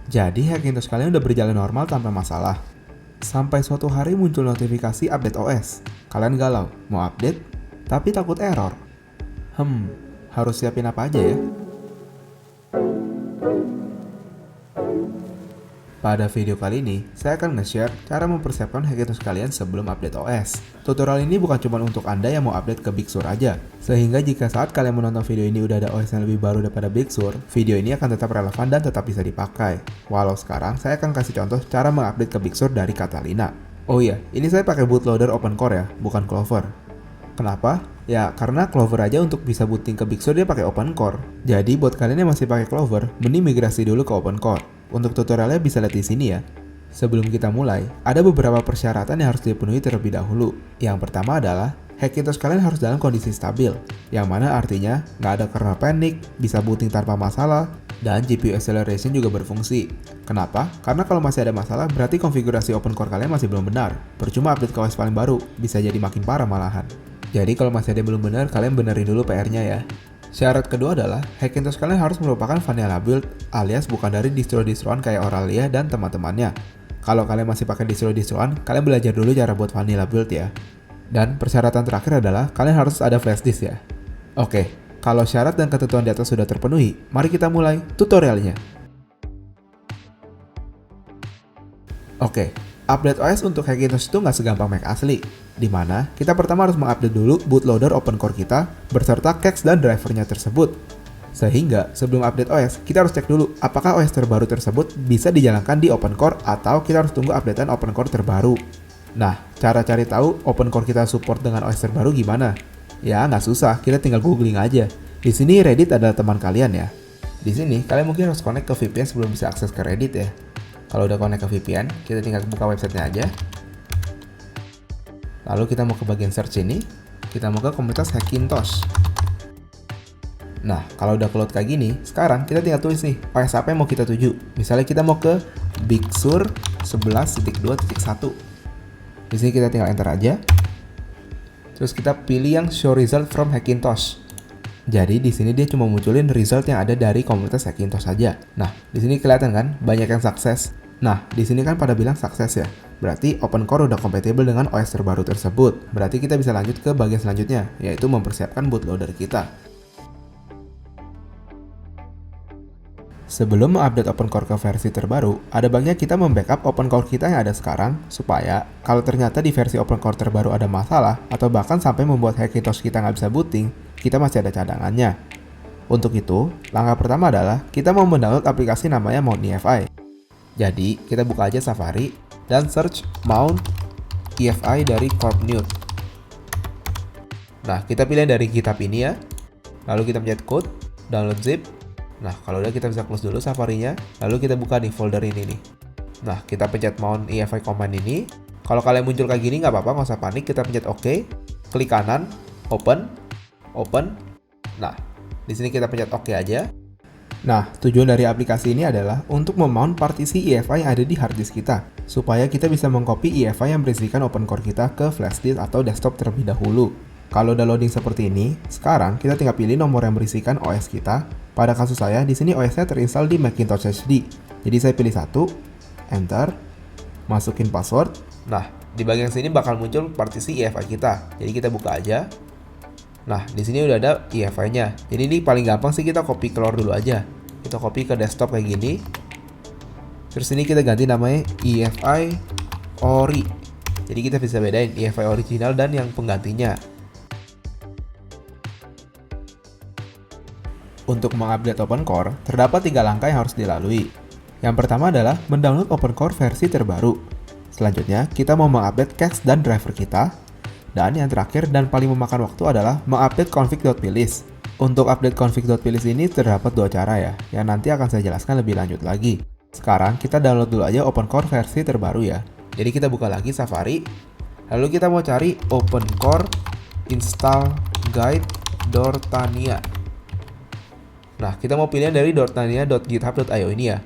Jadi Hackintosh kalian udah berjalan normal tanpa masalah. Sampai suatu hari muncul notifikasi update OS. Kalian galau, mau update, tapi takut error. Harus siapin apa aja ya? Pada video kali ini, saya akan nge-share cara mempersiapkan Hackintosh kalian sebelum update OS. Tutorial ini bukan cuma untuk Anda yang mau update ke Big Sur aja. Sehingga jika saat kalian menonton video ini udah ada OS yang lebih baru daripada Big Sur, video ini akan tetap relevan dan tetap bisa dipakai. Walau sekarang, saya akan kasih contoh cara mengupdate ke Big Sur dari Catalina. Oh iya, ini saya pakai bootloader OpenCore ya, bukan Clover. Kenapa? Ya, karena Clover aja untuk bisa booting ke Big Sur dia pakai OpenCore. Jadi buat kalian yang masih pakai Clover, mending migrasi dulu ke OpenCore. Untuk tutorialnya bisa lihat di sini ya. Sebelum kita mulai, ada beberapa persyaratan yang harus dipenuhi terlebih dahulu. Yang pertama adalah, Hackintosh kalian harus dalam kondisi stabil, yang mana artinya nggak ada kernel panic, bisa booting tanpa masalah, dan GPU acceleration juga berfungsi. Kenapa? Karena kalau masih ada masalah, berarti konfigurasi OpenCore kalian masih belum benar. Percuma update ke OS paling baru, bisa jadi makin parah malahan. Jadi kalau masih ada yang belum benar, kalian benerin dulu PR-nya ya. Syarat kedua adalah, Hackintosh kalian harus merupakan vanilla build alias bukan dari distro-distroan kayak Oralia dan teman-temannya. Kalau kalian masih pakai distro-distroan, kalian belajar dulu cara buat vanilla build ya. Dan persyaratan terakhir adalah, kalian harus ada flash disk ya. Oke, kalau syarat dan ketentuan di atas sudah terpenuhi, mari kita mulai tutorialnya. Oke, update OS untuk Hackintosh itu nggak segampang Mac asli, dimana kita pertama harus mengupdate dulu bootloader OpenCore kita beserta cache dan drivernya tersebut. Sehingga sebelum update OS, kita harus cek dulu apakah OS terbaru tersebut bisa dijalankan di OpenCore atau kita harus tunggu updatean OpenCore terbaru. Nah, cara cari tahu OpenCore kita support dengan OS terbaru gimana? Ya, nggak susah, kita tinggal googling aja. Di sini Reddit adalah teman kalian ya. Di sini kalian mungkin harus connect ke VPN sebelum bisa akses ke Reddit ya. Kalau udah connect ke VPN, kita tinggal buka websitenya aja. Lalu kita mau ke bagian search ini, kita mau ke komunitas Hackintosh. Nah, kalau udah keload kayak gini, sekarang kita tinggal tulis nih, OS apa yang mau kita tuju. Misalnya kita mau ke Big Sur 11.2.1. Di sini kita tinggal enter aja. Terus kita pilih yang show result from Hackintosh. Jadi di sini dia cuma munculin result yang ada dari komunitas Hackintosh saja. Nah, di sini kelihatan kan banyak yang sukses. Nah, di sini kan pada bilang sukses ya. Berarti OpenCore udah kompatibel dengan OS terbaru tersebut. Berarti kita bisa lanjut ke bagian selanjutnya, yaitu mempersiapkan bootloader kita. Sebelum mengupdate OpenCore ke versi terbaru, ada baiknya kita membackup OpenCore kita yang ada sekarang, supaya kalau ternyata di versi OpenCore terbaru ada masalah, atau bahkan sampai membuat Hackintosh kita nggak bisa booting, kita masih ada cadangannya. Untuk itu, langkah pertama adalah kita mau mendownload aplikasi namanya Mount EFI. Jadi, kita buka aja Safari, dan search Mount EFI dari CorpNeut. Nah, kita pilih dari GitHub ini ya, lalu kita pencet code, download zip. Nah, kalau udah kita bisa close dulu Safari-nya, lalu kita buka di folder ini nih. Nah, kita pencet Mount EFI command ini. Kalau kalian muncul kayak gini nggak apa-apa, nggak usah panik, kita pencet OK, klik kanan, open. Nah, di sini kita pencet OK aja. Nah, tujuan dari aplikasi ini adalah untuk memount partisi EFI yang ada di hard disk kita, supaya kita bisa mengcopy EFI yang berisikan OpenCore kita ke flash disk atau desktop terlebih dahulu. Kalau udah loading seperti ini, sekarang kita tinggal pilih nomor yang berisikan OS kita. Pada kasus saya, di sini OS-nya terinstall di Macintosh HD. Jadi saya pilih 1, enter, masukin password. Nah, di bagian sini bakal muncul partisi EFI kita. Jadi kita buka aja. Nah, di sini udah ada EFI-nya. Jadi ini paling gampang sih kita copy keluar dulu aja. Kita copy ke desktop kayak gini. Terus ini kita ganti namanya EFI Ori. Jadi kita bisa bedain EFI original dan yang penggantinya. Untuk mengupdate OpenCore, terdapat 3 langkah yang harus dilalui. Yang pertama adalah mendownload OpenCore versi terbaru. Selanjutnya, kita mau mengupdate cache dan driver kita. Dan yang terakhir dan paling memakan waktu adalah mengupdate config.plist. Untuk update config.plist ini terdapat 2 cara ya, yang nanti akan saya jelaskan lebih lanjut lagi. Sekarang kita download dulu aja OpenCore versi terbaru ya. Jadi kita buka lagi Safari, lalu kita mau cari OpenCore install guide Dortania. Nah, kita mau pilih dari dortania.github.io ini ya.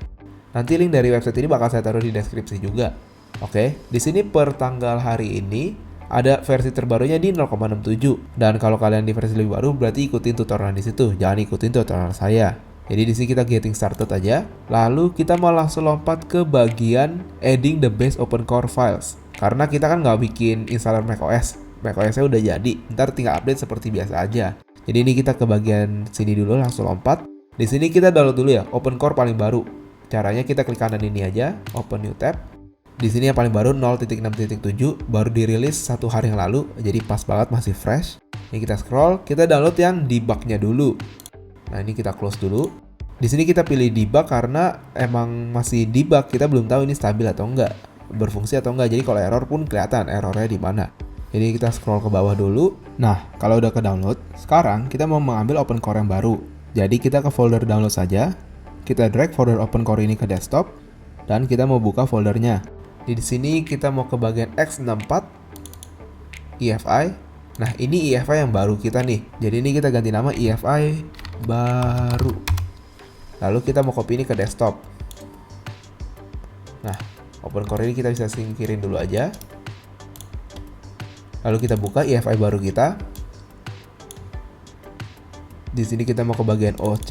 Nanti link dari website ini bakal saya taruh di deskripsi juga. Oke, di sini per tanggal hari ini ada versi terbarunya di 0,67. Dan kalau kalian di versi lebih baru berarti ikutin tutorial di situ, jangan ikutin tutorial saya. Jadi di sini kita getting started aja. Lalu kita mau langsung lompat ke bagian adding the base open core files. Karena kita kan nggak bikin installer macOS. macOS-nya udah jadi, ntar tinggal update seperti biasa aja. Jadi ini kita ke bagian sini dulu, langsung lompat. Di sini kita download dulu ya, open core paling baru. Caranya kita klik kanan ini aja, open new tab. Di sini yang paling baru 0.6.7, baru dirilis 1 hari yang lalu, jadi pas banget, masih fresh. Ini kita scroll, kita download yang debug-nya dulu. Nah ini kita close dulu. Di sini kita pilih debug karena emang masih debug, kita belum tahu ini stabil atau enggak, berfungsi atau enggak. Jadi kalau error pun kelihatan errornya di mana. Jadi kita scroll ke bawah dulu. Nah kalau udah ke download, sekarang kita mau mengambil open core yang baru. Jadi kita ke folder download saja. Kita drag folder open core ini ke desktop dan kita mau buka foldernya. Di sini kita mau ke bagian x64 EFI. Nah ini EFI yang baru kita nih. Jadi ini kita ganti nama EFI baru. Lalu kita mau copy ini ke desktop. Nah open core ini kita bisa singkirin dulu aja. Lalu kita buka EFI baru kita. Di sini kita mau ke bagian OC.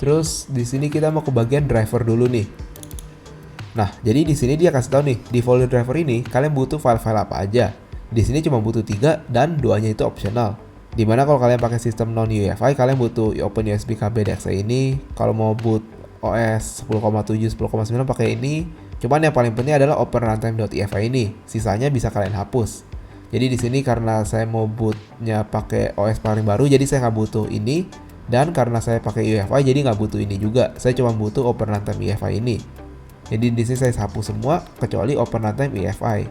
Terus di sini kita mau ke bagian driver dulu nih. Nah, jadi di sini dia kasih tahu nih, di folder driver ini kalian butuh file-file apa aja. Di sini cuma butuh 3 dan 2-nya itu optional. Dimana kalau kalian pakai sistem non UEFI, kalian butuh Open USB KBDX ini. Kalau mau boot OS 10.7, 10.9 pakai ini. Cuman yang paling penting adalah Open Runtime.efi ini. Sisanya bisa kalian hapus. Jadi di sini karena saya mau bootnya pakai OS paling baru, jadi saya nggak butuh ini. Dan karena saya pakai UEFI, jadi nggak butuh ini juga. Saya cuma butuh Open Runtime EFI ini. Jadi di sini saya hapus semua kecuali Open Runtime EFI.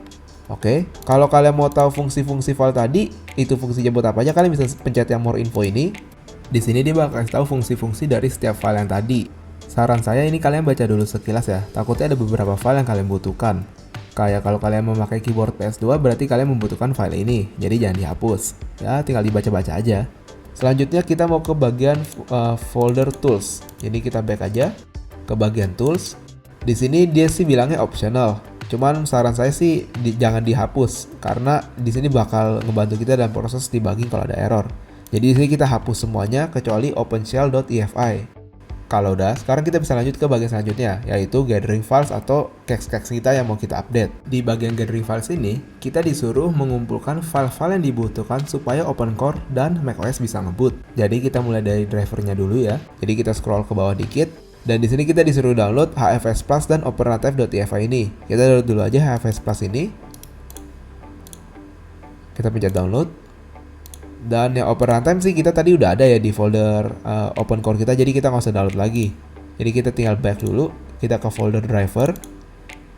Oke, kalau kalian mau tahu fungsi-fungsi file tadi, itu fungsinya buat apa aja, kalian bisa pencet yang more info ini. Di sini dia bakal kasih tahu fungsi-fungsi dari setiap file yang tadi. Saran saya ini kalian baca dulu sekilas ya, takutnya ada beberapa file yang kalian butuhkan. Kayak kalau kalian memakai keyboard PS2 berarti kalian membutuhkan file ini, jadi jangan dihapus. Ya tinggal dibaca-baca aja. Selanjutnya kita mau ke bagian folder tools. Jadi kita back aja ke bagian tools. Di sini dia sih bilangnya optional. Cuman saran saya sih jangan dihapus karena di sini bakal ngebantu kita dalam proses debugging kalau ada error. Jadi di sini kita hapus semuanya kecuali OpenShell.efi. Kalau udah, sekarang kita bisa lanjut ke bagian selanjutnya, yaitu gathering files atau cache-cache kita yang mau kita update. Di bagian gathering files ini, kita disuruh mengumpulkan file-file yang dibutuhkan supaya OpenCore dan macOS bisa ngebut. Jadi kita mulai dari drivernya dulu ya. Jadi kita scroll ke bawah dikit. Dan di sini kita disuruh download HFS Plus dan OpenRuntime.efi ini. Kita download dulu aja HFS Plus ini. Kita pencet download. Dan yang Open Runtime sih kita tadi udah ada ya di folder open core kita, jadi kita nggak usah download lagi. Jadi kita tinggal back dulu, kita ke folder driver.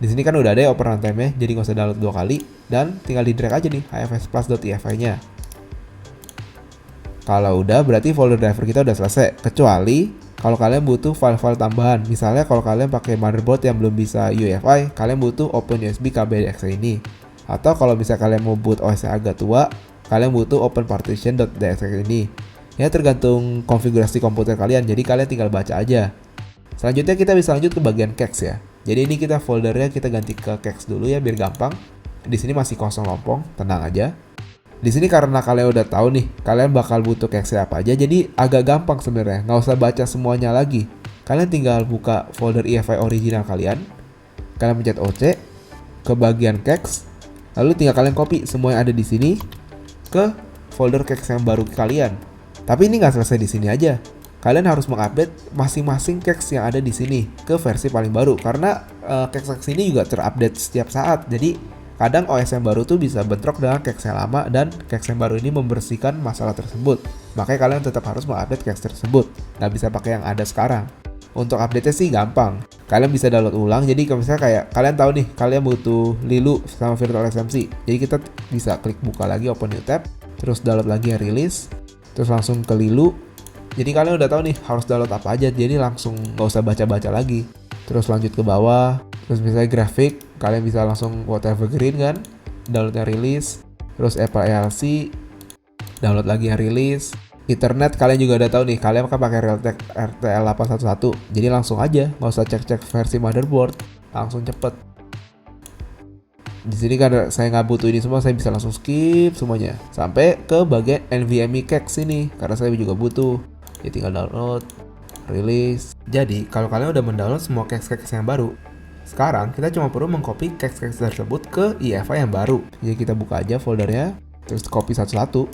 Di sini kan udah ada ya Open Runtime-nya, jadi nggak usah download 2 kali. Dan tinggal di drag aja nih hfsplus.efi-nya. Kalau udah berarti folder driver kita udah selesai. Kecuali kalau kalian butuh file-file tambahan. Misalnya kalau kalian pakai motherboard yang belum bisa UEFI, kalian butuh Open USB KBDX ini. Atau kalau misalnya kalian mau boot OS yang agak tua, kalian butuh OpenPartition.dxx ini. Ya tergantung konfigurasi komputer kalian, jadi kalian tinggal baca aja. Selanjutnya kita bisa lanjut ke bagian cache ya. Jadi ini kita foldernya kita ganti ke cache dulu ya biar gampang. Di sini masih kosong lompong, tenang aja. Di sini karena kalian udah tahu nih, kalian bakal butuh cache apa aja, jadi agak gampang sebenarnya, nggak usah baca semuanya lagi. Kalian tinggal buka folder EFI original kalian pencet OC ke bagian cache, lalu tinggal kalian copy semua yang ada di sini ke folder cache yang baru kalian. Tapi ini nggak selesai di sini aja. Kalian harus mengupdate masing-masing cache yang ada di sini ke versi paling baru karena cache ini juga terupdate setiap saat. Jadi kadang OS yang baru tuh bisa bentrok dengan cache yang lama dan cache yang baru ini membersihkan masalah tersebut. Makanya kalian tetap harus mengupdate cache tersebut. Nggak bisa pakai yang ada sekarang. Untuk update-nya sih gampang. Kalian bisa download ulang. Jadi kalau misalnya kayak kalian tahu nih, kalian butuh Lilu sama Virtual SMC. Jadi kita bisa klik buka lagi open new tab, terus download lagi yang rilis, terus langsung ke Lilu. Jadi kalian udah tahu nih harus download apa aja. Jadi langsung nggak usah baca-baca lagi. Terus lanjut ke bawah. Terus misalnya grafik, kalian bisa langsung whatever green kan, download yang rilis. Terus Apple ELC, download lagi yang rilis. Ethernet kalian juga udah tahu nih, kalian kan pakai Realtek RTL 811. Jadi langsung aja, nggak usah cek-cek versi motherboard, langsung cepet. Di sini kan saya nggak butuh ini semua, saya bisa langsung skip semuanya sampai ke bagian NVMe cache sini karena saya juga butuh. Jadi tinggal download, rilis. Jadi kalau kalian udah mendownload semua case-case yang baru, sekarang kita cuma perlu mengcopy case-case tersebut ke EFI yang baru. Jadi kita buka aja foldernya, terus copy satu-satu,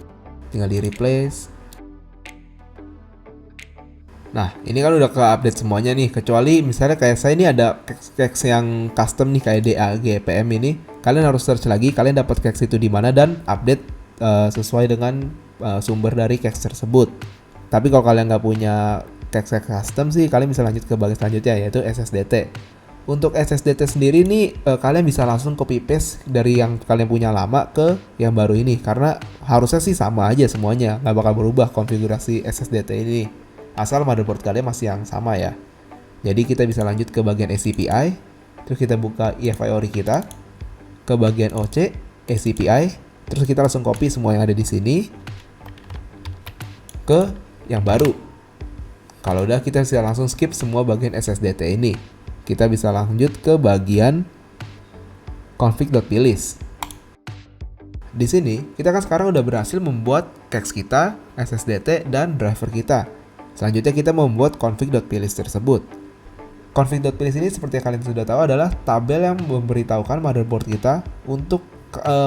tinggal di replace. Nah, ini kan udah ke-update semuanya nih, kecuali misalnya kayak saya ini ada case yang custom nih kayak DAG, PM ini. Kalian harus search lagi, kalian dapat case itu di mana dan update sesuai dengan sumber dari case tersebut. Tapi kalau kalian nggak punya case custom sih, kalian bisa lanjut ke bagian selanjutnya yaitu SSDT. Untuk SSDT sendiri nih, kalian bisa langsung copy paste dari yang kalian punya lama ke yang baru ini, karena harusnya sih sama aja semuanya, nggak bakal berubah konfigurasi SSDT ini. Asal motherboard kalian masih yang sama ya. Jadi kita bisa lanjut ke bagian ACPI, terus kita buka EFI ori kita, ke bagian OC, ACPI, terus kita langsung copy semua yang ada di sini ke yang baru. Kalau udah, kita bisa langsung skip semua bagian SSDT ini. Kita bisa lanjut ke bagian config.plist. Di sini kita kan sekarang udah berhasil membuat cache kita, SSDT, dan driver kita. Selanjutnya kita membuat config.plist tersebut. Config.plist ini seperti yang kalian sudah tahu adalah tabel yang memberitahukan motherboard kita untuk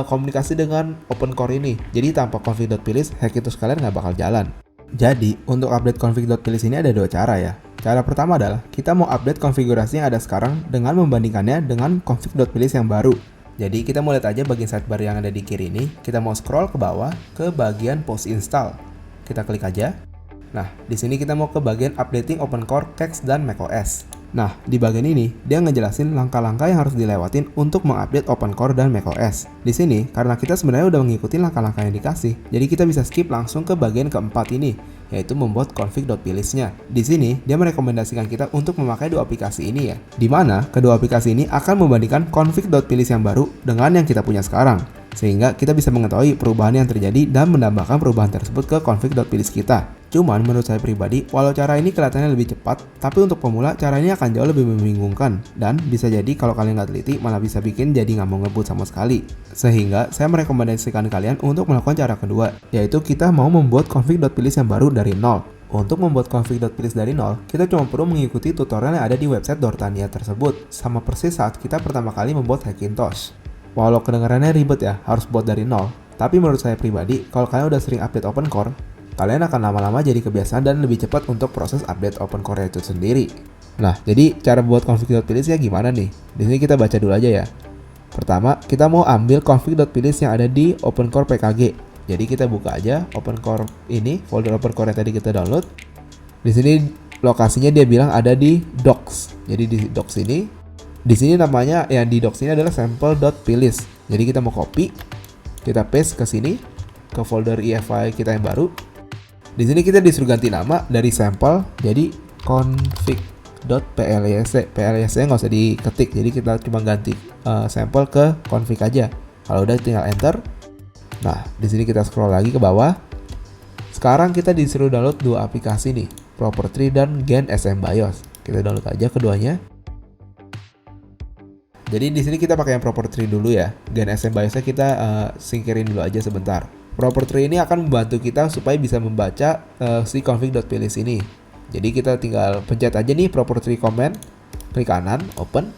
komunikasi dengan OpenCore ini. Jadi tanpa config.plist, Hackintosh kalian nggak bakal jalan. Jadi untuk update config.plist ini ada dua cara ya. Cara pertama adalah kita mau update konfigurasi yang ada sekarang dengan membandingkannya dengan config.plist yang baru. Jadi kita mau lihat aja bagian sidebar yang ada di kiri ini. Kita mau scroll ke bawah ke bagian post install. Kita klik aja. Nah, di sini kita mau ke bagian updating OpenCore, Cache, dan macOS. Nah, di bagian ini dia ngejelasin langkah-langkah yang harus dilewatin untuk mengupdate OpenCore dan macOS. Di sini, karena kita sebenarnya udah mengikuti langkah-langkah yang dikasih, jadi kita bisa skip langsung ke bagian keempat ini, yaitu membuat config.plist-nya. Di sini, dia merekomendasikan kita untuk memakai dua aplikasi ini ya, di mana kedua aplikasi ini akan membandingkan config.plist yang baru dengan yang kita punya sekarang, sehingga kita bisa mengetahui perubahan yang terjadi dan menambahkan perubahan tersebut ke config.plist kita. Cuman menurut saya pribadi, walau cara ini kelihatannya lebih cepat, tapi untuk pemula cara ini akan jauh lebih membingungkan, dan bisa jadi kalau kalian nggak teliti malah bisa bikin jadi nggak mau ngebut sama sekali. Sehingga saya merekomendasikan kalian untuk melakukan cara kedua, yaitu kita mau membuat config.plist yang baru dari nol. Untuk membuat config.plist dari nol, kita cuma perlu mengikuti tutorial yang ada di website Dortania tersebut, sama persis saat kita pertama kali membuat Hackintosh. Walau kedengarannya ribet ya, harus buat dari nol, tapi menurut saya pribadi, kalau kalian udah sering update OpenCore, kalian akan lama-lama jadi kebiasaan dan lebih cepat untuk proses update OpenCore itu sendiri. Nah, jadi cara buat config.plist ya gimana nih? Di sini kita baca dulu aja ya. Pertama, kita mau ambil config.plist yang ada di OpenCore PKG. Jadi kita buka aja OpenCore ini, folder OpenCore yang tadi kita download. Di sini lokasinya dia bilang ada di docs. Jadi di docs ini, di sini namanya yang di docs ini adalah sample.plist. Jadi kita mau copy, kita paste ke sini ke folder EFI kita yang baru. Di sini kita disuruh ganti nama dari sample jadi config.plist. Plist-nya nggak usah diketik, jadi kita cuma ganti sample ke config aja. Kalau udah tinggal enter. Nah, di sini kita scroll lagi ke bawah. Sekarang kita disuruh download dua aplikasi nih, Proper3 dan Gen SM BIOS. Kita download aja keduanya. Jadi di sini kita pakai yang Proper3 dulu ya. Gen SM BIOS-nya kita singkirin dulu aja sebentar. Proper3 ini akan membantu kita supaya bisa membaca si config.plist ini. Jadi kita tinggal pencet aja nih Proper3 command, klik kanan, open.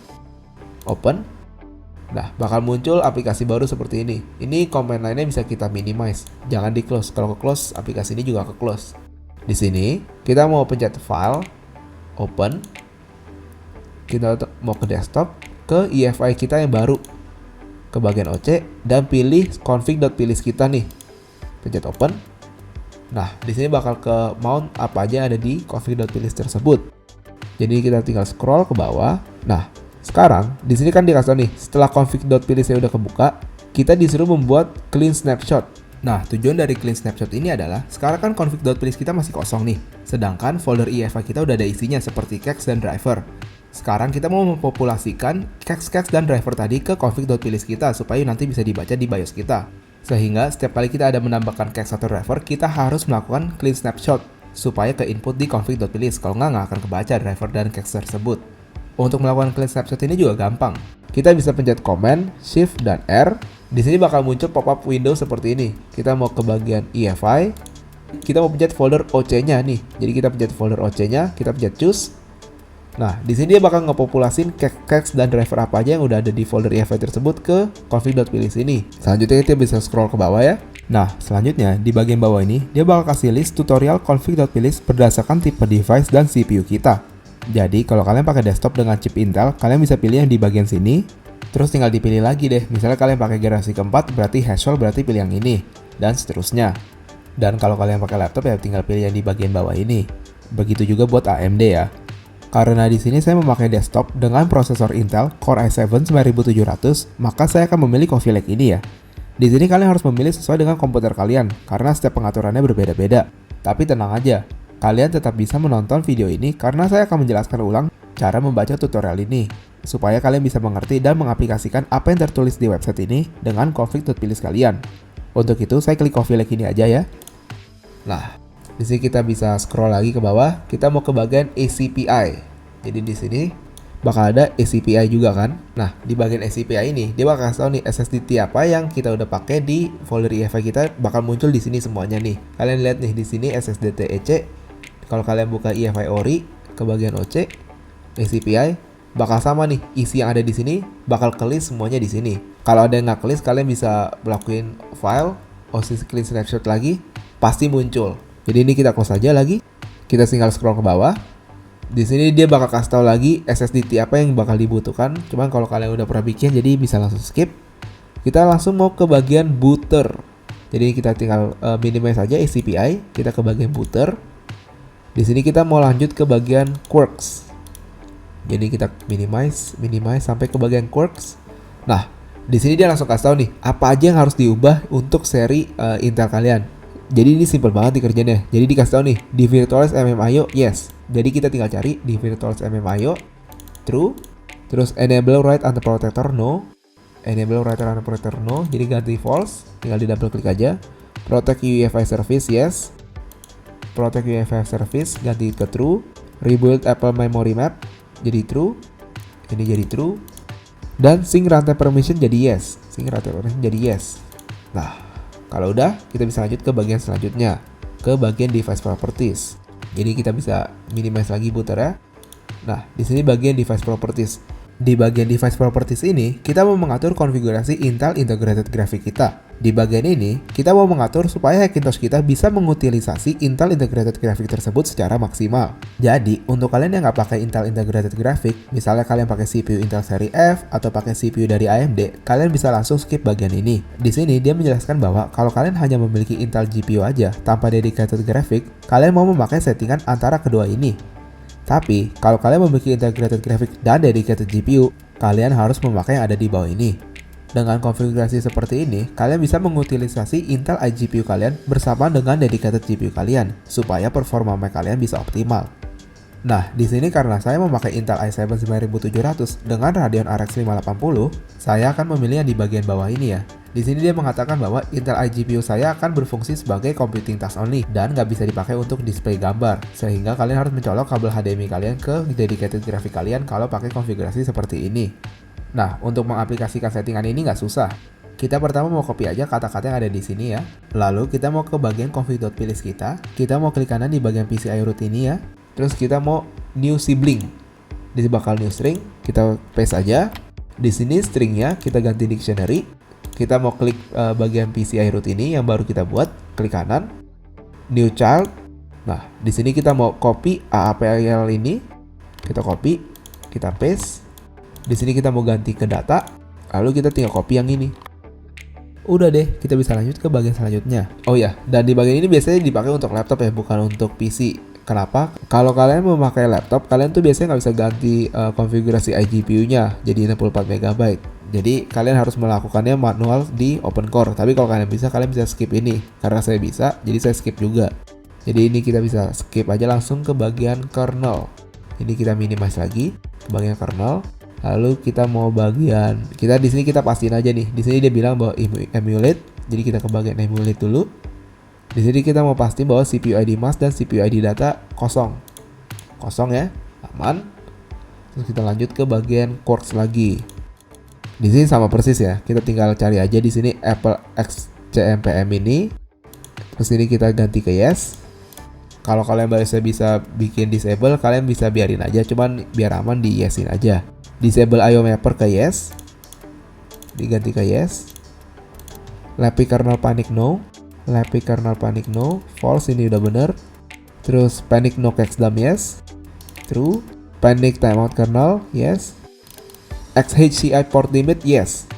Nah, bakal muncul aplikasi baru seperti ini. Ini command lainnya bisa kita minimize, jangan di close. Kalau ke close, aplikasi ini juga ke close. Di sini kita mau pencet file, open. Kita mau ke desktop, ke EFI kita yang baru, ke bagian OC dan pilih config.plist kita nih. Pencet open. Nah, di sini bakal ke mount apa aja ada di config.plist tersebut. Jadi kita tinggal scroll ke bawah. Nah, sekarang di sini kan dikasih nih, setelah config.plist udah kebuka, kita disuruh membuat clean snapshot. Nah, tujuan dari clean snapshot ini adalah sekarang kan config.plist kita masih kosong nih, sedangkan folder EFI kita udah ada isinya seperti cache dan driver. Sekarang kita mau mempopulasikan cache dan driver tadi ke config.plist kita supaya nanti bisa dibaca di BIOS kita. Sehingga setiap kali kita ada menambahkan cache atau driver, kita harus melakukan clean snapshot supaya ke input di config.plist. Kalau nggak akan kebaca driver dan cache tersebut. Untuk melakukan clean snapshot ini juga gampang. Kita bisa pencet Command, Shift, dan R. Di sini bakal muncul pop-up window seperti ini. Kita mau ke bagian EFI, kita mau pencet folder OC-nya nih. Jadi kita pencet folder OC-nya, kita pencet choose. Nah, di sini dia bakal ngepopulasin cache dan driver apa aja yang udah ada di folder EFI tersebut ke config.pilih sini. Selanjutnya kita bisa scroll ke bawah ya. Nah, selanjutnya di bagian bawah ini dia bakal kasih list tutorial config.pilih berdasarkan tipe device dan CPU kita. Jadi, kalau kalian pakai desktop dengan chip Intel, kalian bisa pilih yang di bagian sini. Terus tinggal dipilih lagi deh. Misalnya kalian pakai generasi keempat, berarti Haswell berarti pilih yang ini, dan seterusnya. Dan kalau kalian pakai laptop ya tinggal pilih yang di bagian bawah ini. Begitu juga buat AMD ya. Karena di sini saya memakai desktop dengan prosesor Intel Core i7 9700, maka saya akan memilih Coffee Lake ini ya. Di sini kalian harus memilih sesuai dengan komputer kalian, karena setiap pengaturannya berbeda-beda. Tapi tenang aja, kalian tetap bisa menonton video ini karena saya akan menjelaskan ulang cara membaca tutorial ini, supaya kalian bisa mengerti dan mengaplikasikan apa yang tertulis di website ini dengan config.pilih kalian. Untuk itu, saya klik Coffee Lake ini aja ya. Nah, di sini kita bisa scroll lagi ke bawah, kita mau ke bagian ACPI. Jadi di sini bakal ada ACPI juga kan. Nah, di bagian ACPI ini dia bakal kasih tahu nih SSD apa yang kita udah pakai di folder EFI kita bakal muncul di sini semuanya nih. Kalian lihat nih di sini SSD TEC. Kalau kalian buka EFI Ori ke bagian OC, ACPI bakal sama nih. Isi yang ada di sini bakal kelist semuanya di sini. Kalau ada yang nggak kelist, kalian bisa melakukan file OC clean snapshot lagi, pasti muncul. Jadi ini kita close aja lagi. Kita tinggal scroll ke bawah. Di sini dia bakal kasih tahu lagi SSD apa yang bakal dibutuhkan. Cuman kalau kalian udah pernah bikin, jadi bisa langsung skip. Kita langsung mau ke bagian booter. Jadi kita tinggal minimize saja ACPI. Kita ke bagian booter. Di sini kita mau lanjut ke bagian quirks. Jadi kita minimize sampai ke bagian quirks. Nah, di sini dia langsung kasih tahu nih apa aja yang harus diubah untuk seri Intel kalian. Jadi ini simple banget dikerjainnya. Jadi dikasih tahu nih di virtualize MMIO yes. Jadi kita tinggal cari di virtualize MMIO true. Terus enable write under protector no. Enable write under protector no. Jadi ganti false. Tinggal di double klik aja. Protect UEFI service yes. Protect UEFI service ganti ke true. Rebuild Apple memory map jadi true. Ini jadi true. Dan sync runtime permission jadi yes. Sync runtime permission jadi yes. Nah, kalau udah, kita bisa lanjut ke bagian selanjutnya, ke bagian device properties. Jadi kita bisa minimize lagi booter ya. Nah, di sini bagian device properties. Di bagian device properties ini, kita mau mengatur konfigurasi Intel Integrated Graphics kita. Di bagian ini, kita mau mengatur supaya Hackintosh kita bisa mengutilisasi Intel Integrated Graphics tersebut secara maksimal. Jadi, untuk kalian yang nggak pakai Intel Integrated Graphics, misalnya kalian pakai CPU Intel seri F atau pakai CPU dari AMD, kalian bisa langsung skip bagian ini. Di sini, dia menjelaskan bahwa kalau kalian hanya memiliki Intel GPU aja tanpa dedicated graphics, kalian mau memakai settingan antara kedua ini. Tapi, kalau kalian memiliki integrated graphics dan dedicated GPU, kalian harus memakai yang ada di bawah ini. Dengan konfigurasi seperti ini, kalian bisa mengutilisasi Intel iGPU kalian bersama dengan dedicated GPU kalian, supaya performa Mac kalian bisa optimal. Nah, di sini karena saya memakai Intel i7 9700 dengan Radeon RX 580, saya akan memilih yang di bagian bawah ini ya. Di sini dia mengatakan bahwa Intel iGPU saya akan berfungsi sebagai computing task only dan nggak bisa dipakai untuk display gambar, sehingga kalian harus mencolok kabel HDMI kalian ke dedicated graphics kalian kalau pakai konfigurasi seperti ini. Nah, untuk mengaplikasikan settingan ini nggak susah. Kita pertama mau copy aja kata-kata yang ada di sini ya. Lalu kita mau ke bagian config.pilih kita mau klik kanan di bagian PCI root ini ya. Terus kita mau new sibling. Di sini bakal new string, kita paste aja. Di sini stringnya kita ganti dictionary. Kita mau klik bagian PCI root ini yang baru kita buat, klik kanan, new child. Nah, di sini kita mau copy AAPL ini, kita copy, kita paste. Di sini kita mau ganti ke data, lalu kita tinggal copy yang ini. Udah deh, kita bisa lanjut ke bagian selanjutnya. Oh ya, dan di bagian ini biasanya dipakai untuk laptop ya, bukan untuk PC. Kenapa? Kalau kalian memakai laptop, kalian tuh biasanya nggak bisa ganti konfigurasi iGPU-nya jadi 64 MB. Jadi kalian harus melakukannya manual di OpenCore. Tapi kalau kalian bisa skip ini. Karena saya bisa, jadi saya skip juga. Jadi ini kita bisa skip aja langsung ke bagian kernel. Ini kita minimize lagi ke bagian kernel. Lalu kita mau bagian, kita di sini kita pastiin aja nih. Di sini dia bilang bahwa emulate. Jadi kita ke bagian emulate dulu. Di sini kita mau pastiin bahwa CPU ID mask dan CPU ID data kosong. Kosong ya, aman. Terus kita lanjut ke bagian quarks lagi. Di sini sama persis ya. Kita tinggal cari aja di sini Apple XCMPM ini. Terus ini kita ganti ke yes. Kalau kalian BIOSnya bisa bikin disable, kalian bisa biarin aja, cuman biar aman di yesin aja. Disable IO mapper ke yes, diganti ke yes. Lappy kernel panic no, lappy kernel panic no, false ini udah bener. Terus panic no cache dump yes, true. Panic timeout kernel yes. XHCI port limit yes.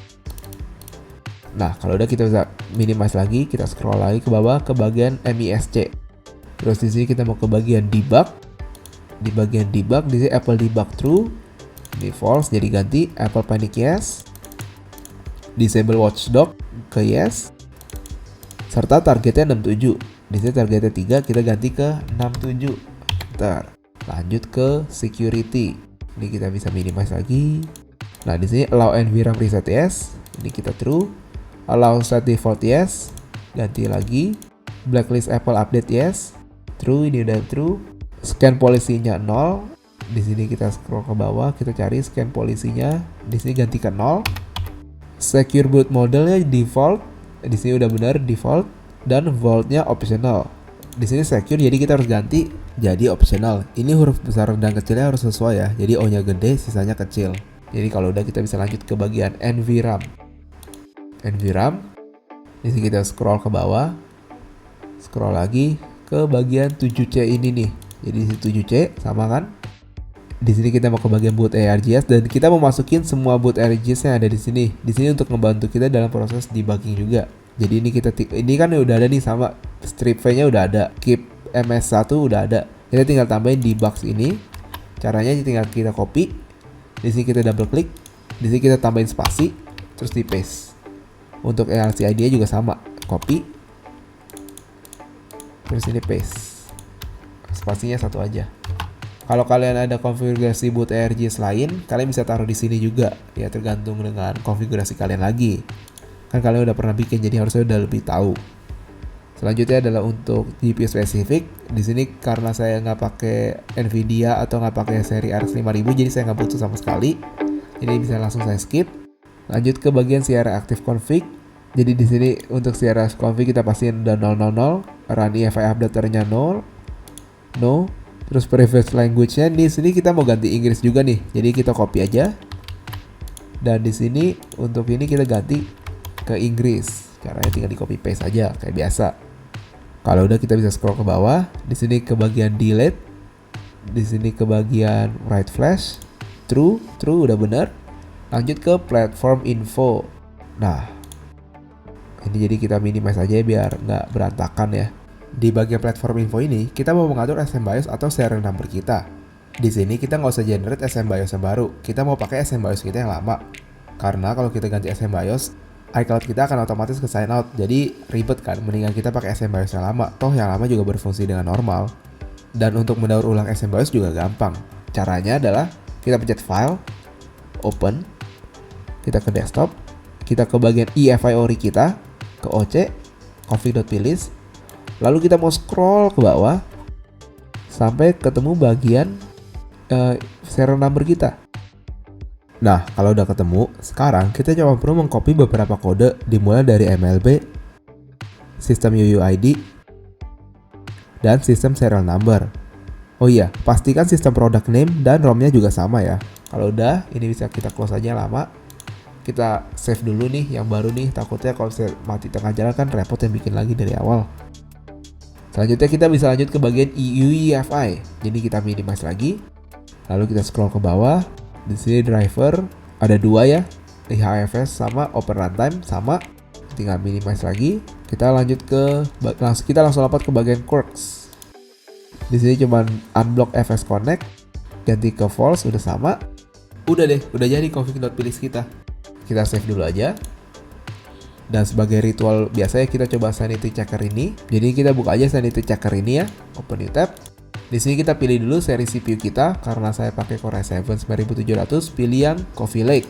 Nah kalau udah kita bisa minimize lagi, kita scroll lagi ke bawah ke bagian MISC. Terus di sini kita mau ke bagian debug. Di bagian debug di sini Apple debug true, ini false jadi ganti Apple panic yes. Disable watchdog ke yes. Serta targetnya 67. Di sini targetnya 3, kita ganti ke 67. Ntar lanjut ke security. Ini kita bisa minimize lagi. Nah di sini allow NVRAM reset yes, ini kita true. Allow set default yes, ganti lagi. Blacklist Apple update yes, true, ini udah true. Scan polisinya 0. Di sini kita scroll ke bawah, kita cari scan polisinya. Di sini ganti ke 0. Secure boot modelnya default. Di sini udah benar default dan vaultnya optional. Di sini secure jadi kita harus ganti jadi optional. Ini huruf besar dan kecilnya harus sesuai ya. Jadi O-nya gede, sisanya kecil. Jadi kalau udah kita bisa lanjut ke bagian NVRAM. NVRAM. Di sini kita scroll ke bawah. Scroll lagi ke bagian 7C ini nih. Jadi di 7C sama kan? Di sini kita mau ke bagian boot ARGS dan kita mau masukin semua boot ARGS yang ada di sini. Di sini untuk membantu kita dalam proses debugging juga. Jadi ini kan udah ada nih sama strip V-nya udah ada, keep MS1 udah ada. Kita tinggal tambahin di box ini. Caranya tinggal kita copy. Di sini kita double klik. Di sini kita tambahin spasi, terus di paste. Untuk ARC-ID juga sama, copy. Terus ini paste. Spasinya satu aja. Kalau kalian ada konfigurasi boot ARGS lain, kalian bisa taruh di sini juga. Ya tergantung dengan konfigurasi kalian lagi. Kan kalian udah pernah bikin, jadi harusnya udah lebih tahu. Selanjutnya adalah untuk GPU spesifik. Di sini karena saya nggak pakai Nvidia atau nggak pakai seri RX 5000, jadi saya nggak butuh sama sekali. Jadi bisa langsung saya skip. Lanjut ke bagian Sierra Active Config. Jadi di sini untuk Sierra Config kita pastiin udah 000, run EFI updaternya 0, no. Terus preferred language-nya di sini kita mau ganti Inggris juga nih. Jadi kita copy aja. Dan di sini untuk ini kita ganti ke Inggris. Caranya tinggal di copy paste aja kayak biasa. Kalau udah kita bisa scroll ke bawah. Di sini ke bagian delete. Di sini ke bagian write flash. True udah benar. Lanjut ke platform info. Nah, ini jadi kita minimize aja biar nggak berantakan ya. Di bagian platform info ini, kita mau mengatur SMBIOS atau serial number kita. Di sini kita nggak usah generate SMBIOS yang baru. Kita mau pakai SMBIOS kita yang lama. Karena kalau kita ganti SMBIOS, iCloud kita akan otomatis ke sign out. Jadi ribet kan, mendingan kita pakai SMBIOS yang lama. Toh yang lama juga berfungsi dengan normal. Dan untuk mendaur ulang SMBIOS juga gampang. Caranya adalah kita pencet file, open, kita ke desktop, kita ke bagian EFI ori kita, ke OC, config.plist, lalu kita mau scroll ke bawah sampai ketemu bagian serial number kita. Nah, kalau udah ketemu, sekarang kita cuma perlu mengcopy beberapa kode dimulai dari MLB, sistem UUID, dan sistem serial number. Oh iya, pastikan sistem product name dan ROM-nya juga sama ya. Kalau udah, ini bisa kita close aja lama. Kita save dulu nih yang baru nih, takutnya kalau mati tengah jalan kan repot yang bikin lagi dari awal. Selanjutnya kita bisa lanjut ke bagian UEFI. Jadi kita minimize lagi. Lalu kita scroll ke bawah. Di sini driver ada dua ya. HFS sama Open Runtime sama. Tinggal minimize lagi. Kita lanjut ke langsung lompat ke bagian quirks. Di sini cuman unblock FS Connect, ganti ke false udah sama. Udah deh, udah jadi config.plist kita. Kita save dulu aja. Dan sebagai ritual biasanya kita coba sanity checker ini. Jadi kita buka aja sanity checker ini ya. Open new tab. Di sini kita pilih dulu seri CPU kita. Karena saya pakai Core i7 9700, pilih yang Coffee Lake.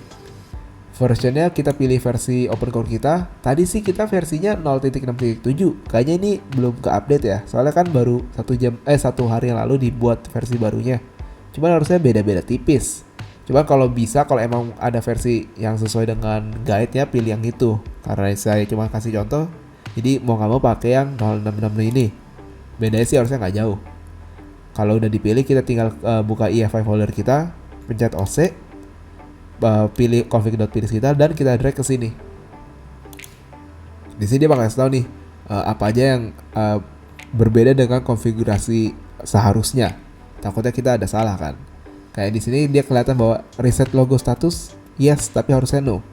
Versionnya kita pilih versi open core kita. Tadi sih kita versinya 0.6.7. Kayaknya ini belum ke update ya. Soalnya kan baru 1 hari yang lalu dibuat versi barunya. Cuman harusnya beda-beda tipis. Cuman kalau bisa, kalau emang ada versi yang sesuai dengan guide-nya, pilih yang itu. Karena saya cuma kasih contoh, Jadi mau nggak mau pakai yang 066 ini. Bedanya sih harusnya nggak jauh. Kalau udah dipilih, kita tinggal buka EFI folder kita, pencet OC, pilih config.pilih kita, dan kita drag ke sini. Di sini dia bakal kasih tahu nih apa aja yang berbeda dengan konfigurasi seharusnya. Takutnya kita ada salah kan. Kayak di sini dia kelihatan bahwa reset logo status yes, tapi harusnya no.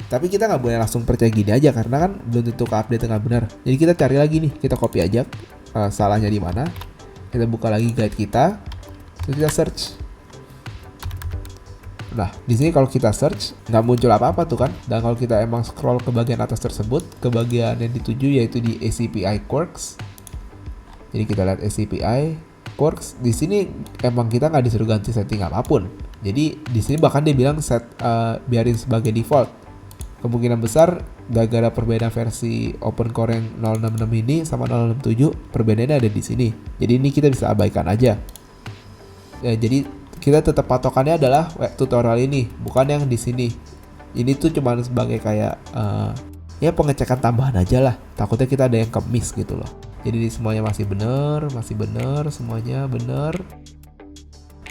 Tapi kita nggak boleh langsung percaya gini aja karena kan belum tentu update dengan benar. Jadi kita cari lagi nih, kita copy aja salahnya di mana. Kita buka lagi guide kita, terus kita search. Nah, di sini kalau kita search nggak muncul apa-apa tuh kan. Dan kalau kita emang scroll ke bagian atas tersebut, ke bagian yang dituju yaitu di ACPI Quirks. Jadi kita lihat ACPI Quirks. Di sini emang kita nggak disuruh ganti setting apapun. Jadi di sini bahkan dia bilang biarin sebagai default. Kemungkinan besar gara-gara perbedaan versi OpenCore yang 066 ini sama 067, perbedaannya ada di sini. Jadi ini kita bisa abaikan aja. Jadi kita tetap patokannya adalah tutorial ini, bukan yang di sini. Ini tuh cuma sebagai kayak ya pengecekan tambahan aja lah. Takutnya kita ada yang miss gitu loh. Jadi semuanya masih bener, semuanya bener.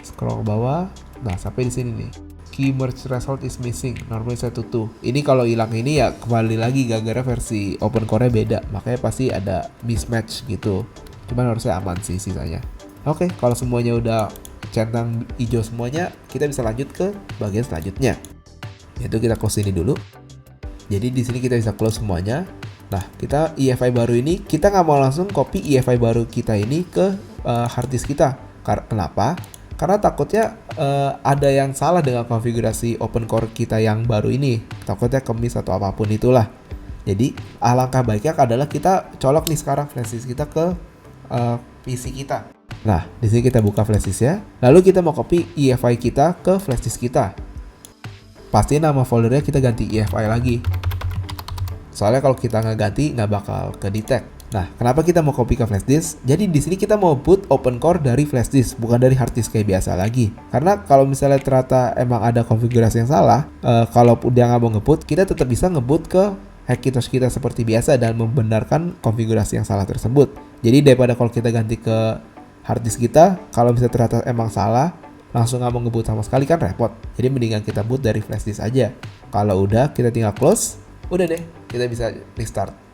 Scroll ke bawah. Nah, sampai di sini nih. Key merge result is missing, normally set to 2. Ini kalau hilang ini ya kembali lagi gara-gara versi OpenCore beda, makanya pasti ada mismatch gitu. Cuman harusnya aman sih sisanya. Oke, kalau semuanya udah centang hijau semuanya, kita bisa lanjut ke bagian selanjutnya. Yaitu kita close ini dulu. Jadi di sini kita bisa close semuanya. Nah, kita EFI baru ini, kita nggak mau langsung copy EFI baru kita ini ke harddisk kita. Kenapa? Karena takutnya ada yang salah dengan konfigurasi OpenCore kita yang baru ini. Takutnya miss atau apapun itulah. Jadi alangkah baiknya adalah kita colok nih sekarang flash disk kita ke PC kita. Nah, di sini kita buka flash disk ya. Lalu kita mau copy EFI kita ke flash disk kita. Pasti nama foldernya kita ganti EFI lagi. Soalnya kalau kita nggak ganti nggak bakal ke detect. Nah, kenapa kita mau copy ke flash disk? Jadi di sini kita mau boot OpenCore dari flash disk, bukan dari hard disk kayak biasa lagi. Karena kalau misalnya ternyata emang ada konfigurasi yang salah, kalau udah nggak mau nge-boot, kita tetap bisa nge-boot ke Hackintosh kita seperti biasa dan membenarkan konfigurasi yang salah tersebut. Jadi daripada kalau kita ganti ke hard disk kita, kalau misalnya ternyata emang salah, langsung nggak mau nge-boot sama sekali kan repot. Jadi mendingan kita boot dari flash disk aja. Kalau udah, kita tinggal close, udah deh, kita bisa restart.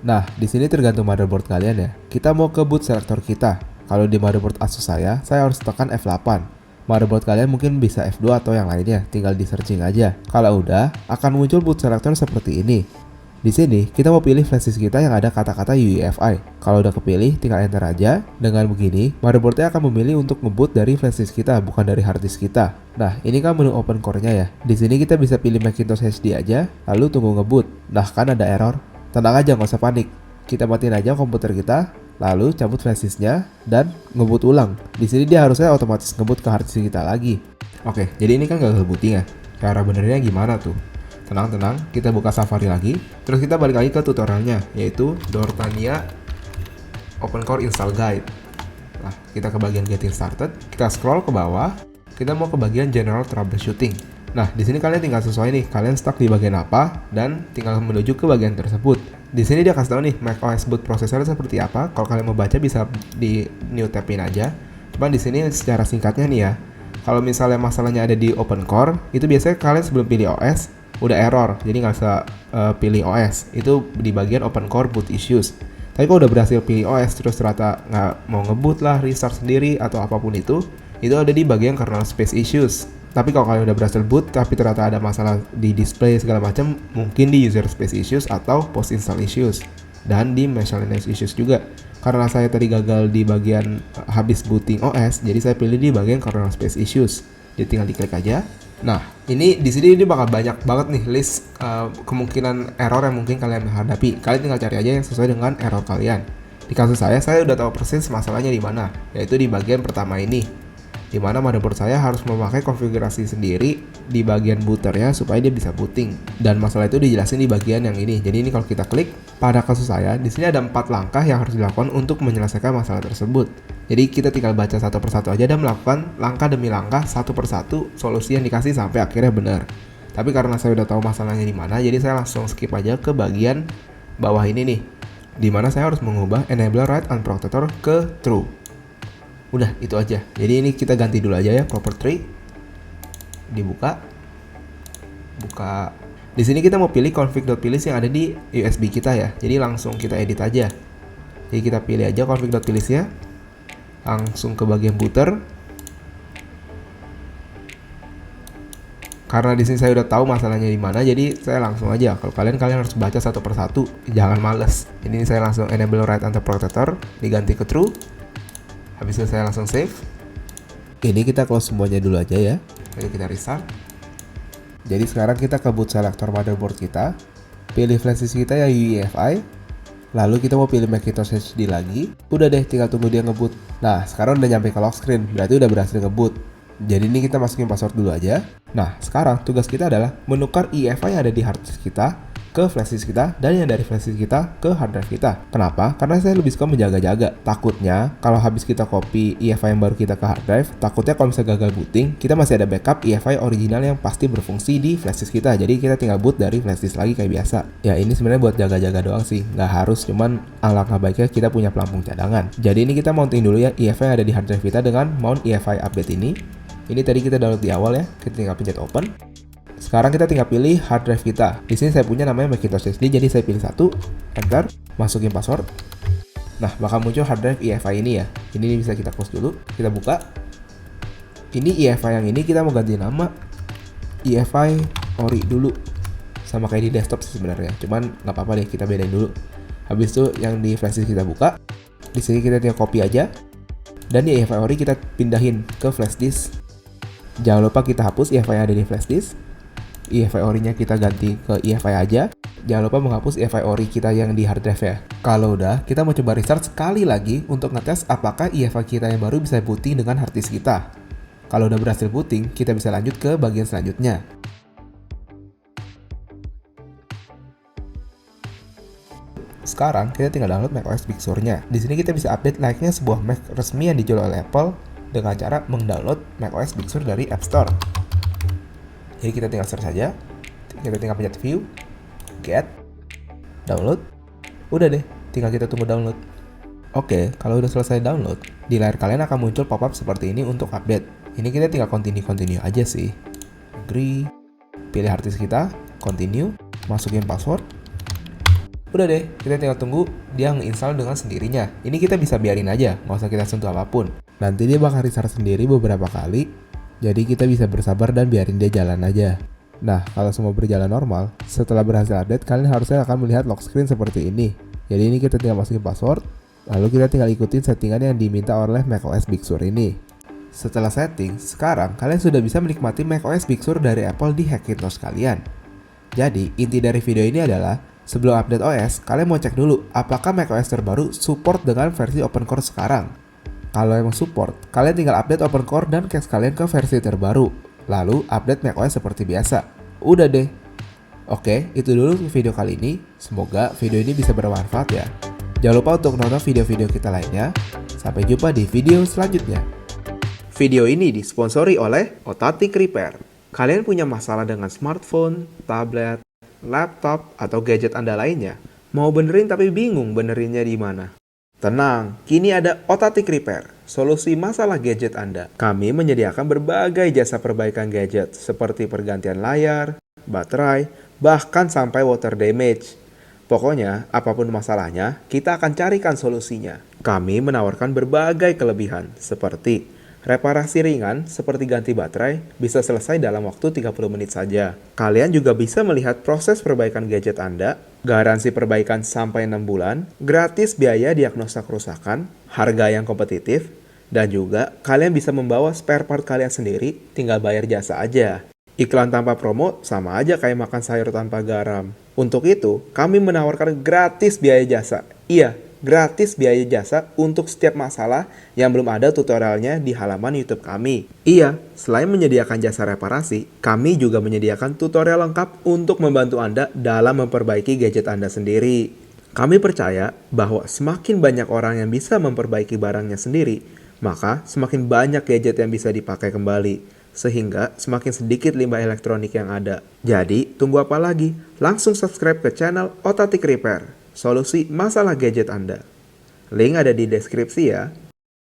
Nah, di sini tergantung motherboard kalian ya. Kita mau ke boot selector kita. Kalau di motherboard Asus saya harus tekan F8. Motherboard kalian mungkin bisa F2 atau yang lainnya, tinggal di searching aja. Kalau udah, akan muncul boot selector seperti ini. Di sini, kita mau pilih flash disk kita yang ada kata-kata UEFI. Kalau udah kepilih, tinggal enter aja. Dengan begini, motherboardnya akan memilih untuk nge-boot dari flash disk kita, bukan dari hard disk kita. Nah, ini kan menu OpenCore-nya ya. Di sini kita bisa pilih Macintosh HD aja, lalu tunggu nge-boot. Nah, kan ada error. Tenang aja, nggak usah panik. Kita matiin aja komputer kita, lalu cabut flash disknya dan nge-boot ulang. Di sini dia harusnya otomatis nge-boot ke hard disk kita lagi. Oke, jadi ini kan gagal booting ya. Cara benernya gimana tuh? Tenang, kita buka Safari lagi. Terus kita balik lagi ke tutorialnya, yaitu Dortania OpenCore Install Guide. Nah, kita ke bagian Getting Started. Kita scroll ke bawah. Kita mau ke bagian General Troubleshooting. Nah, di sini kalian tinggal sesuai nih, kalian stuck di bagian apa dan tinggal menuju ke bagian tersebut. Di sini dia kasih tahu nih macOS boot processor seperti apa. Kalau kalian mau baca bisa di new tab-in aja. Cuman di sini secara singkatnya nih ya. Kalau misalnya masalahnya ada di OpenCore, itu biasanya kalian sebelum pilih OS udah error. Jadi nggak usah pilih OS. Itu di bagian OpenCore boot issues. Tapi kalau udah berhasil pilih OS terus ternyata nggak mau nge-boot lah, restart sendiri atau apapun itu ada di bagian kernel space issues. Tapi kalau kalian udah berhasil boot tapi ternyata ada masalah di display segala macam, mungkin di user space issues atau post install issues dan di miscellaneous issues juga. Karena saya tadi gagal di bagian habis booting OS, jadi saya pilih di bagian kernel space issues. Jadi tinggal diklik aja. Nah, ini di sini bakal banyak banget nih list kemungkinan error yang mungkin kalian hadapi. Kalian tinggal cari aja yang sesuai dengan error kalian. Di kasus saya udah tahu persis masalahnya di mana, yaitu di bagian pertama ini. Di mana motherboard saya harus memakai konfigurasi sendiri di bagian booternya supaya dia bisa booting. Dan masalah itu dijelasin di bagian yang ini. Jadi ini kalau kita klik, pada kasus saya, di sini ada 4 langkah yang harus dilakukan untuk menyelesaikan masalah tersebut. Jadi kita tinggal baca satu persatu aja dan melakukan langkah demi langkah satu persatu solusi yang dikasih sampai akhirnya benar. Tapi karena saya udah tahu masalahnya di mana, jadi saya langsung skip aja ke bagian bawah ini nih, dimana saya harus mengubah enable write on protector ke true. Udah, itu aja. Jadi ini kita ganti dulu aja ya, property. Dibuka. Buka. Di sini kita mau pilih config.pilih yang ada di USB kita ya. Jadi langsung kita edit aja. Jadi kita pilih aja config.pilih-nya. Langsung ke bagian footer. Karena di sini saya udah tahu masalahnya di mana, jadi saya langsung aja. Kalau kalian harus baca satu persatu, jangan males. Ini saya langsung enable write on protector, diganti ke true. Habis itu saya langsung save. Ini kita close semuanya dulu aja ya. Lalu kita restart. Jadi sekarang kita ke boot selector motherboard kita, pilih flash disk kita ya UEFI. Lalu kita mau pilih Macintosh HD lagi. Udah deh, tinggal tunggu dia ngebut. Nah, sekarang udah nyampe ke lock screen, berarti udah berhasil ngebut. Jadi ini kita masukin password dulu aja. Nah, sekarang tugas kita adalah menukar EFI yang ada di hard disk kita ke flash disk kita, dan yang dari flash disk kita ke hard drive kita. Kenapa? Karena saya lebih suka menjaga-jaga. Takutnya kalau habis kita copy EFI yang baru kita ke hard drive, takutnya kalau misalnya gagal booting, kita masih ada backup EFI original yang pasti berfungsi di flash disk kita. Jadi kita tinggal boot dari flash disk lagi kayak biasa. Ya ini sebenarnya buat jaga-jaga doang sih, nggak harus, cuman alangkah baiknya kita punya pelampung cadangan. Jadi ini kita mounting dulu ya EFI yang ada di hard drive kita dengan mount EFI update ini. Ini tadi kita download di awal ya, kita tinggal pencet open. Sekarang kita tinggal pilih hard drive kita. Di sini saya punya namanya Macintosh HD, jadi saya pilih satu, enter, masukin password. Nah, bakal muncul hard drive EFI ini ya. Ini bisa kita close dulu, kita buka. Ini EFI yang ini kita mau ganti nama EFI Ori dulu, sama kayak di desktop sih sebenarnya. Cuman nggak apa-apa deh, kita bedain dulu. Habis itu yang di flash disk kita buka. Di sini kita tinggal copy aja. Dan di EFI Ori kita pindahin ke flash disk. Jangan lupa kita hapus EFI yang ada di flash disk. EFI Ori-nya kita ganti ke EFI aja. Jangan lupa menghapus EFI Ori kita yang di hard drive ya. Kalau udah, kita mau coba restart sekali lagi untuk ngetes apakah EFI kita yang baru bisa booting dengan hard disk kita. Kalau udah berhasil booting, kita bisa lanjut ke bagian selanjutnya. Sekarang kita tinggal download macOS Big Sur-nya. Di sini kita bisa update layaknya sebuah Mac resmi yang dijual oleh Apple dengan cara mendownload macOS Big Sur dari App Store. Jadi kita tinggal search saja, kita tinggal pencet view, get, download, udah deh, tinggal kita tunggu download. Oke, kalau udah selesai download, di layar kalian akan muncul pop-up seperti ini untuk update. Ini kita tinggal continue aja sih. Agree, pilih hard disk kita, continue, masukin password. Udah deh, kita tinggal tunggu dia nge-install dengan sendirinya. Ini kita bisa biarin aja, nggak usah kita sentuh apapun. Nanti dia bakal restart sendiri beberapa kali, jadi kita bisa bersabar dan biarin dia jalan aja. Nah, kalau semua berjalan normal, setelah berhasil update, kalian harusnya akan melihat lock screen seperti ini. Jadi ini kita tinggal masukin password, lalu kita tinggal ikutin settingan yang diminta oleh macOS Big Sur ini. Setelah setting, sekarang kalian sudah bisa menikmati macOS Big Sur dari Apple di Hackintosh kalian. Jadi, inti dari video ini adalah, sebelum update OS, kalian mau cek dulu apakah macOS terbaru support dengan versi OpenCore sekarang. Kalau emang support, kalian tinggal update OpenCore dan case kalian ke versi terbaru. Lalu update macOS seperti biasa. Udah deh. Oke, itu dulu video kali ini. Semoga video ini bisa bermanfaat ya. Jangan lupa untuk nonton video-video kita lainnya. Sampai jumpa di video selanjutnya. Video ini disponsori oleh Otatic Repair. Kalian punya masalah dengan smartphone, tablet, laptop, atau gadget Anda lainnya? Mau benerin tapi bingung benerinnya di mana? Tenang, kini ada Otatic Repair, solusi masalah gadget Anda. Kami menyediakan berbagai jasa perbaikan gadget, seperti pergantian layar, baterai, bahkan sampai water damage. Pokoknya, apapun masalahnya, kita akan carikan solusinya. Kami menawarkan berbagai kelebihan, seperti reparasi ringan seperti ganti baterai bisa selesai dalam waktu 30 menit saja. Kalian juga bisa melihat proses perbaikan gadget Anda, garansi perbaikan sampai 6 bulan, gratis biaya diagnosa kerusakan, harga yang kompetitif, dan juga kalian bisa membawa spare part kalian sendiri, tinggal bayar jasa aja. Iklan tanpa promo sama aja kayak makan sayur tanpa garam. Untuk itu, kami menawarkan gratis biaya jasa. Iya, gratis biaya jasa untuk setiap masalah yang belum ada tutorialnya di halaman YouTube kami. Iya, selain menyediakan jasa reparasi, kami juga menyediakan tutorial lengkap untuk membantu Anda dalam memperbaiki gadget Anda sendiri. Kami percaya bahwa semakin banyak orang yang bisa memperbaiki barangnya sendiri, maka semakin banyak gadget yang bisa dipakai kembali, sehingga semakin sedikit limbah elektronik yang ada. Jadi, tunggu apa lagi? Langsung subscribe ke channel Otatic Repair. solusi masalah gadget Anda. Link ada di deskripsi ya.